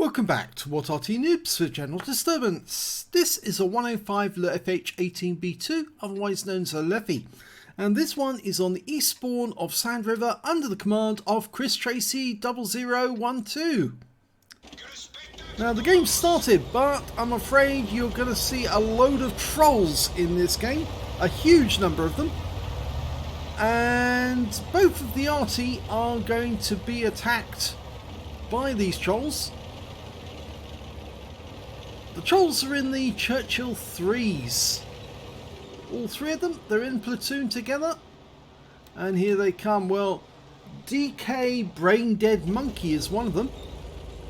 Welcome back to What Arty Noobs for General Disturbance. This is a 105 FH18B2, otherwise known as a Levy, and this one is on the east spawn of Sand River under the command of Chris Tracy 0012. Now the game started, but I'm afraid you're going to see a load of trolls in this game, a huge number of them, and both of the Arty are going to be attacked by these trolls. The trolls are in the Churchill IIIs. All three of them, they're in platoon together. And here they come. Well, DKayBraindeadMonkey is one of them.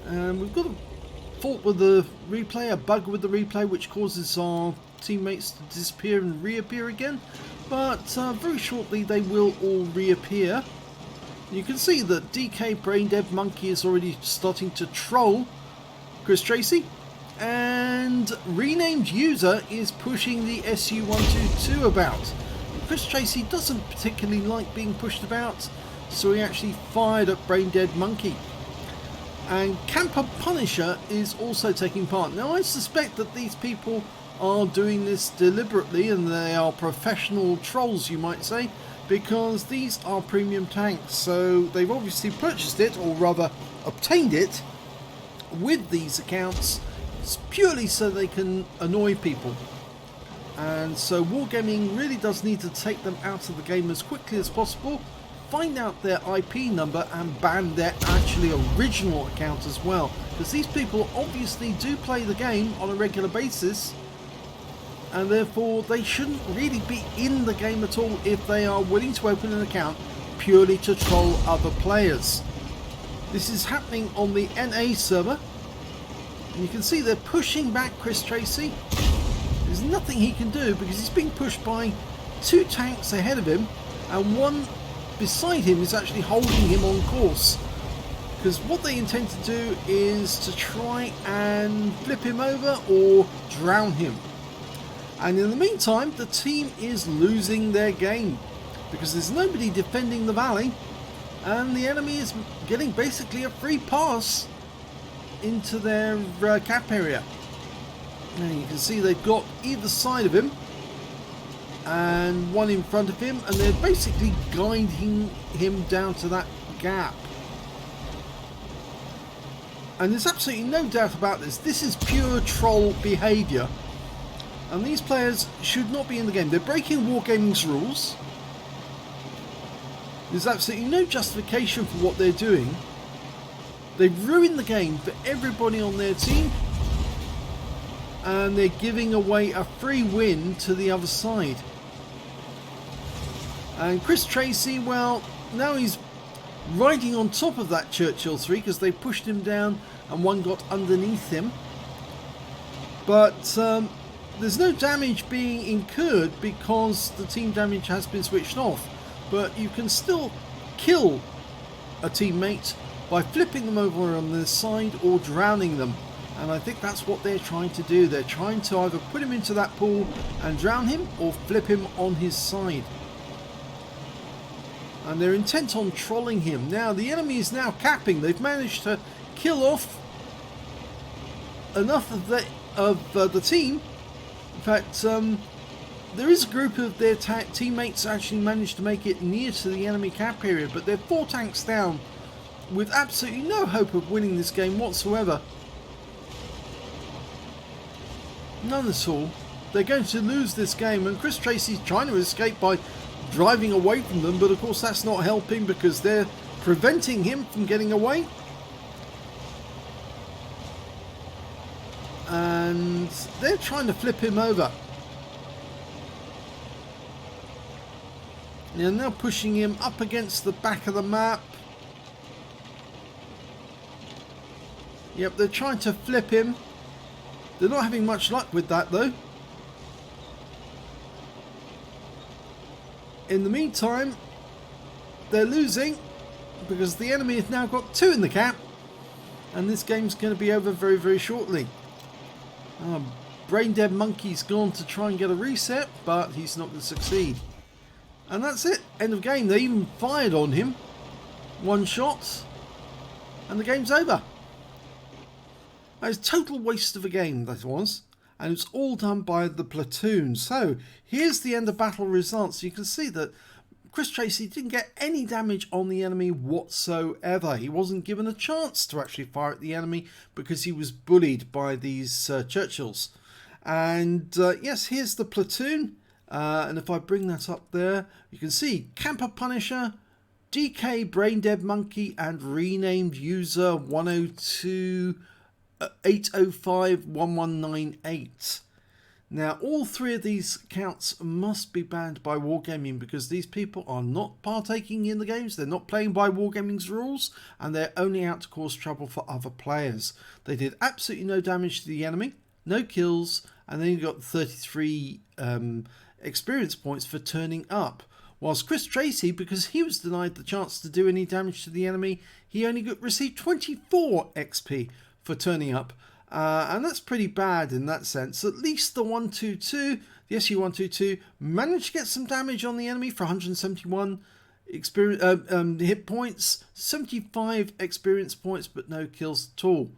And we've got a fault with the replay, a bug with the replay, which causes our teammates to disappear and reappear again. But very shortly they will all reappear. You can see that DKayBraindeadMonkey is already starting to troll Chris Tracy. And renamed user is pushing the SU122 about. Chris Tracy doesn't particularly like being pushed about, so he actually fired at BraindeadMonkey. And camperpunisher is also taking part. Now I suspect that these people are doing this deliberately, and they are professional trolls, you might say, because these are premium tanks, so they've obviously purchased it, or rather obtained it, with these accounts purely so they can annoy people. And so Wargaming really does need to take them out of the game as quickly as possible, find out their IP number and ban their actually original account as well, because these people obviously do play the game on a regular basis, and therefore they shouldn't really be in the game at all if they are willing to open an account purely to troll other players. This is happening on the NA server. And you can see they're pushing back Chris Tracy. There's nothing he can do because he's being pushed by two tanks ahead of him, and one beside him is actually holding him on course. Because what they intend to do is to try and flip him over or drown him. And in the meantime, the team is losing their game because there's nobody defending the valley, and the enemy is getting basically a free pass into their cap area. Now you can see they've got either side of him and one in front of him, and they're basically guiding him down to that gap. And there's absolutely no doubt about this. This is pure troll behaviour, and these players should not be in the game. They're breaking Wargaming's rules. There's absolutely no justification for what they're doing. They've ruined the game for everybody on their team, and they're giving away a free win to the other side. And Chris Tracy, well, now he's riding on top of that Churchill III because they pushed him down and one got underneath him. But there's no damage being incurred because the team damage has been switched off. But you can still kill a teammate by flipping them over on their side or drowning them, and I think that's what they're trying to do. They're trying to either put him into that pool and drown him or flip him on his side, and they're intent on trolling him. Now the enemy is now capping. They've managed to kill off enough of the team. In fact, there is a group of their teammates actually managed to make it near to the enemy cap area, but they're 4 tanks down with absolutely no hope of winning this game whatsoever. None at all. They're going to lose this game, and Chris Tracy's trying to escape by driving away from them, but of course that's not helping because they're preventing him from getting away. And they're trying to flip him over. They're now pushing him up against the back of the map. Yep, they're trying to flip him. They're not having much luck with that though. In the meantime, they're losing because the enemy has now got 2 in the cap, and this game's going to be over very, very shortly. BraindeadMonkey's gone to try and get a reset, but he's not going to succeed. And that's it. End of game. They even fired on him. 1 shot. And the game's over. It's a total waste of a game, that was. And it's all done by the platoon. So here's the end of battle results. You can see that Chris Tracy didn't get any damage on the enemy whatsoever. He wasn't given a chance to actually fire at the enemy because he was bullied by these Churchills. And yes, here's the platoon. And if I bring that up there, you can see camperpunisher, DKayBraindeadMonkey, and renamed user 102.805.1198. Now, all three of these accounts must be banned by Wargaming because these people are not partaking in the games, they're not playing by Wargaming's rules, and they're only out to cause trouble for other players. They did absolutely no damage to the enemy, no kills, and then you got 33 experience points for turning up. Whilst Chris Tracy, because he was denied the chance to do any damage to the enemy, he only received 24 XP for turning up. And that's pretty bad in that sense. At least the 122, the SU-122, managed to get some damage on the enemy for 171 hit points, 75 experience points, but no kills at all.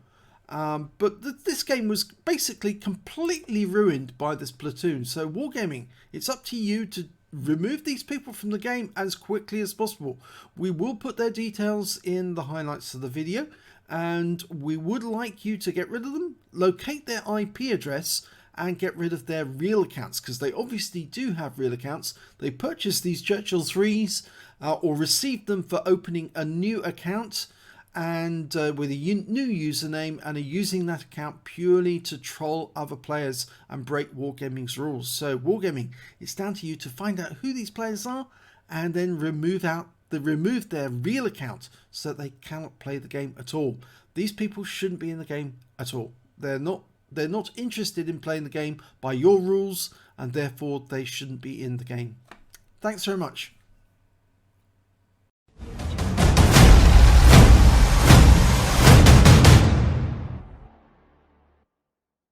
But this game was basically completely ruined by this platoon. So Wargaming, it's up to you to remove these people from the game as quickly as possible. We will put their details in the highlights of the video, and we would like you to get rid of them, locate their IP address, and get rid of their real accounts, because they obviously do have real accounts. They purchased these Churchill IIIs or received them for opening a new account and with a new username, and are using that account purely to troll other players and break Wargaming's rules. So Wargaming, it's down to you to find out who these players are and then remove their real account so that they cannot play the game at all. These people shouldn't be in the game at all. They're not interested in playing the game by your rules, and therefore they shouldn't be in the game. Thanks very much.